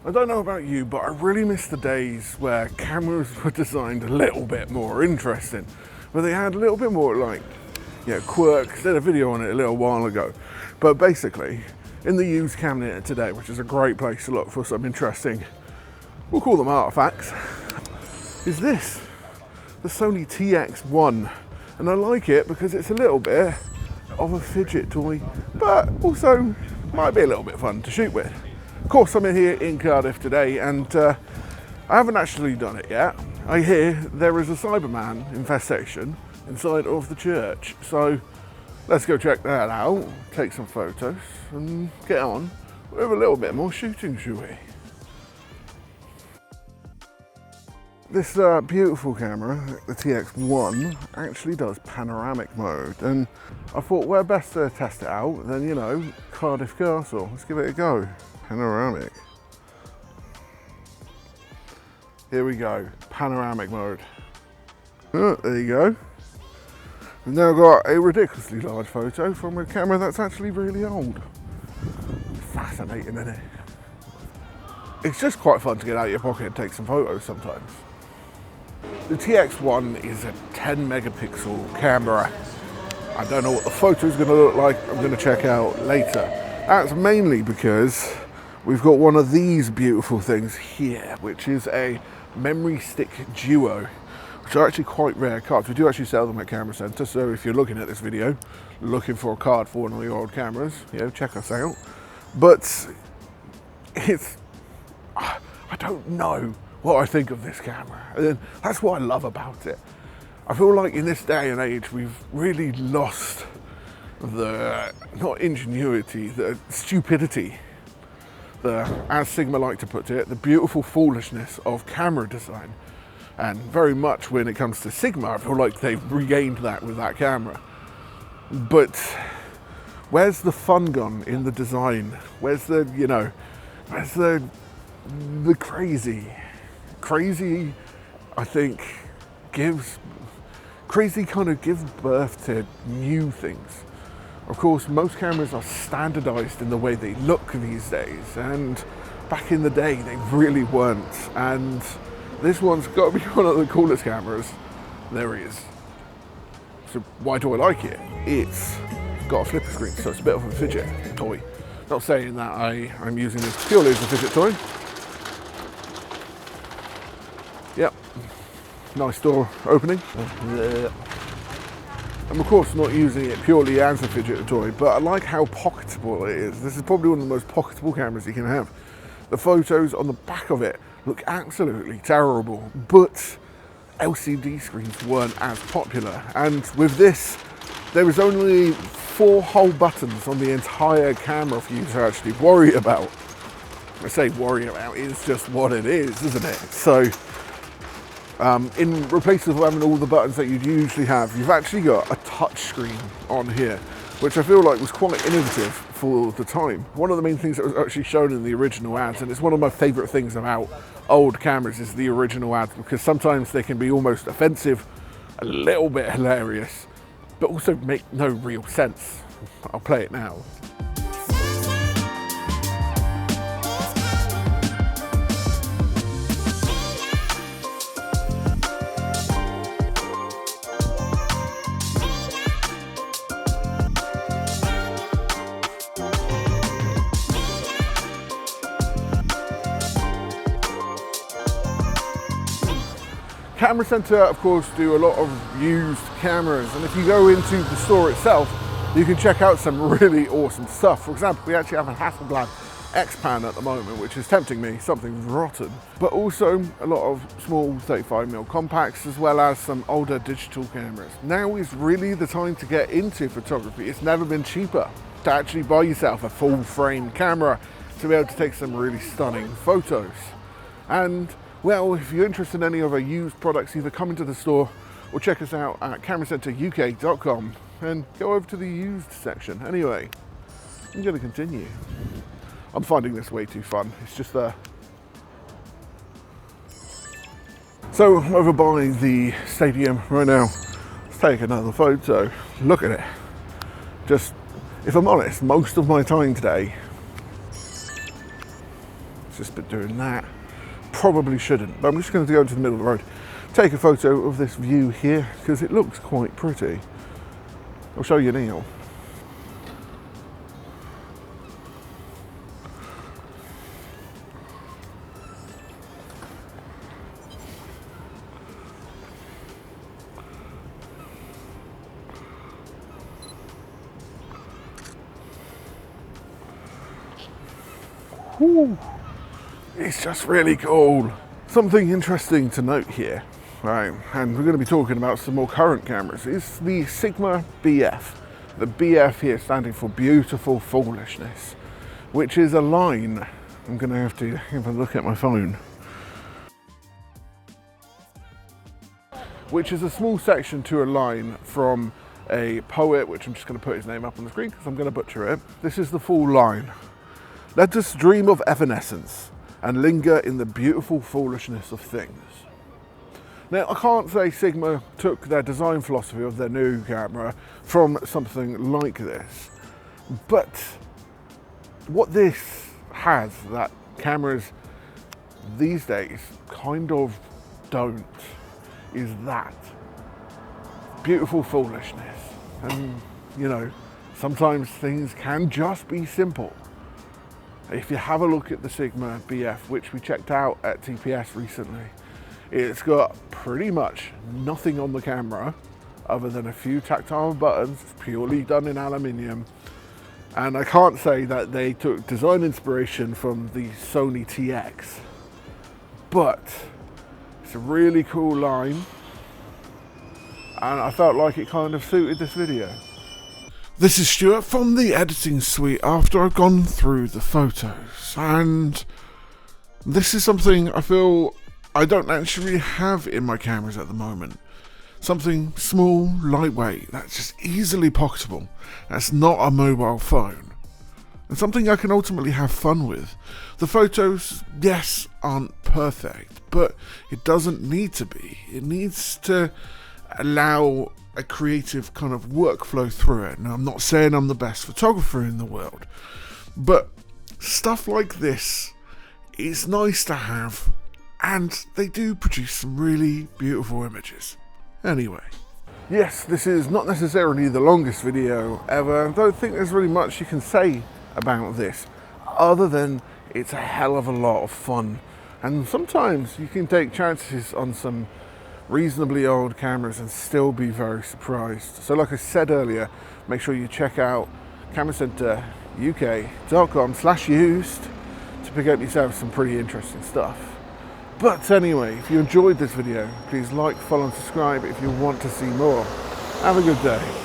I don't know about you, but I really miss the days where cameras were designed a little bit more interesting, where they had a little bit more like, quirks. Did a video on it a little while ago, but basically, in the used cabinet today, which is a great place to look for some interesting, we'll call them artifacts, is this, the Sony TX1, and I like it because it's a little bit of a fidget toy, but also might be a little bit fun to shoot with. Of course, I'm here in Cardiff today, and I haven't actually done it yet. I hear there is a Cyberman infestation inside of the church, so let's go check that out, take some photos, and get on with a little bit more shooting, shall we? This beautiful camera, the TX1, actually does panoramic mode, and I thought where best to test it out than, Cardiff Castle. Let's give it a go. Panoramic. Here we go, panoramic mode. Oh, there you go. We've now got a ridiculously large photo from a camera that's actually really old. Fascinating, isn't it? It's just quite fun to get out of your pocket and take some photos sometimes. The TX1 is a 10 megapixel camera. I don't know what the photo is going to look like. I'm going to check out later. That's mainly because we've got one of these beautiful things here, which is a memory stick duo, which are actually quite rare cards. We do actually sell them at Camera Centre, so if you're looking at this video, looking for a card for one of your old cameras, check us out. But it's, I don't know what I think of this camera, and that's what I love about it. I feel like in this day and age, we've really lost the, not ingenuity, the stupidity, as Sigma like to put it, the beautiful foolishness of camera design. And very much when it comes to Sigma, I feel like they've regained that with that camera. But where's the fun gone in the design? Where's the, where's the crazy? Crazy, I think, crazy kind of gives birth to new things. Of course, most cameras are standardized in the way they look these days, and back in the day they really weren't, and this one's got to be one of the coolest cameras there is. So why do I like it? It's got a flipper screen, so it's a bit of a fidget toy. Not saying that I'm using this purely as a fidget toy. Yep, nice door opening. I'm of course not using it purely as a fidget toy, but I like how pocketable it is. This is probably one of the most pocketable cameras you can have. The photos on the back of it look absolutely terrible, but LCD screens weren't as popular. And with this, there was only 4 whole buttons on the entire camera for you to actually worry about. I say worry about, it's just what it is, isn't it? So, in replacement of having all the buttons that you'd usually have, you've actually got a touch screen on here, which I feel like was quite innovative for the time. One of the main things that was actually shown in the original ads, and it's one of my favourite things about old cameras, is the original ads, because sometimes they can be almost offensive, a little bit hilarious, but also make no real sense. I'll play it now. Camera Centre, of course, do a lot of used cameras, and if you go into the store itself, you can check out some really awesome stuff. For example, we actually have a Hasselblad X-Pan at the moment, which is tempting me, something rotten, but also a lot of small 35mm compacts, as well as some older digital cameras. Now is really the time to get into photography. It's never been cheaper to actually buy yourself a full frame camera to be able to take some really stunning photos. And well, if you're interested in any of our used products, either come into the store or check us out at cameracenteruk.com and go over to the used section. Anyway, I'm going to continue. I'm finding this way too fun. It's just So I'm over by the stadium right now. Let's take another photo. Look at it. Just, if I'm honest, most of my time today It's just been doing that. Probably shouldn't, but I'm just going to go into the middle of the road, take a photo of this view here because it looks quite pretty. I'll show you now. Whew. It's just really cool. Something interesting to note here, right, and we're going to be talking about some more current cameras, is the Sigma BF. The BF here standing for Beautiful Foolishness, which is a line. I'm going to have to have a look at my phone. Which is a small section to a line from a poet, which I'm just going to put his name up on the screen because I'm going to butcher it. This is the full line. Let us dream of evanescence and linger in the beautiful foolishness of things. Now, I can't say Sigma took their design philosophy of their new camera from something like this, but what this has that cameras these days kind of don't is that beautiful foolishness. And, you know, sometimes things can just be simple. If you have a look at the Sigma BF, which we checked out at TPS recently, it's got pretty much nothing on the camera other than a few tactile buttons. It's purely done in aluminium. And I can't say that they took design inspiration from the Sony TX, but it's a really cool line. And I felt like it kind of suited this video. This is Stuart from the editing suite after I've gone through the photos, and this is something I feel I don't actually have in my cameras at the moment. Something small, lightweight, that's just easily pocketable, that's not a mobile phone, and something I can ultimately have fun with. The photos, yes, aren't perfect, but it doesn't need to be. It needs to allow a creative kind of workflow through it. Now, I'm not saying I'm the best photographer in the world, but stuff like this is nice to have, and they do produce some really beautiful images. Anyway, yes, this is not necessarily the longest video ever. I don't think there's really much you can say about this other than it's a hell of a lot of fun, and sometimes you can take chances on some reasonably old cameras and still be very surprised. So like I said earlier, make sure you check out cameracenteruk.com/used to pick up yourself some pretty interesting stuff. But anyway, if you enjoyed this video, please like, follow and subscribe if you want to see more. Have a good day.